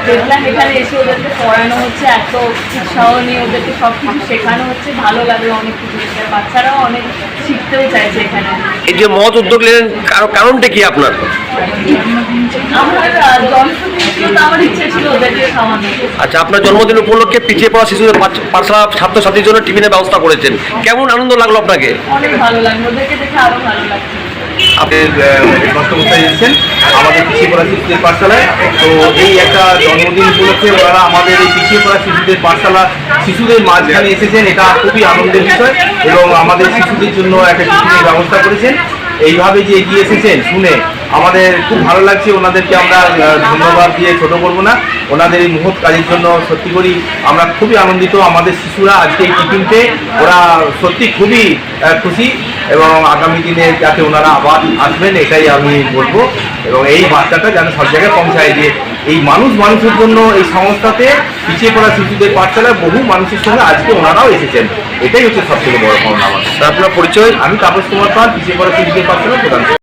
দেখলাম এখানে এসে ওদেরকে পড়ানো হচ্ছে, এত উৎসাহ নিয়ে ওদেরকে সব কিছু শেখানো হচ্ছে, ভালো লাগলো অনেক কিছু। বাচ্চারাও অনেক শিখতেও চাইছে এখানে। এই যে মহৎ উদ্যোগ নিলেন, কারণটা কি আপনার? আমার জন্মদিন ছিল, তো আমার ইচ্ছে ছিল ওদেরকে খাওয়ানো। আচ্ছা, আপনার জন্মদিন উপলক্ষে পিছিয়ে পড়া শিশুদের পাঠশালা ছাত্রছাত্রীর জন্য টিফিনের ব্যবস্থা করেছেন, কেমন আনন্দ লাগলো আপনাকে? অনেক ভালো লাগলো, ওদেরকে দেখে আরো ভালো লাগছে। মাস্টারমশাই এসেছেন আমাদের পিছিয়ে পড়া শিশুদের পাঠশালায়। তো এই একটা জন্মদিন উপলক্ষে ওনারা আমাদের এই পিছিয়ে পড়া শিশুদের পাঠশালা শিশুদের মাঝখানে এসেছেন, এটা খুবই আনন্দের বিষয়। এবং আমাদের শিশুদের জন্য একটা টিফিনের ব্যবস্থা করেছেন। এইভাবে যে এগিয়ে এসেছেন শুনে আমাদের খুব ভালো লাগছে। ওনাদেরকে আমরা ধন্যবাদ দিয়ে ছোট করব না। ওনাদের এই মহৎ কাজের জন্য সত্যি করি আমরা খুবই আনন্দিত। আমাদের শিশুরা আজকে এই টিফিন পেয়ে ওরা সত্যি খুবই খুশি, এবং আগামী দিনে যাতে ওনারা আবার আসবেন এটাই আমি বলবো। এবং এই বার্তাটা যেন সব জায়গায় পৌঁছায় যে এই মানুষের জন্য এই সংস্থাতে পিছিয়ে পড়া শিশুদের পাঠশালায় বহু মানুষের সঙ্গে আজকে ওনারাও এসেছেন, এটাই হচ্ছে সবথেকে বড় পাওনা আমার। আপনার পরিচয়? আমি তাপস কুমার পাল, পিছিয়ে পড়া শিশুদের পাঠশালার প্রধান।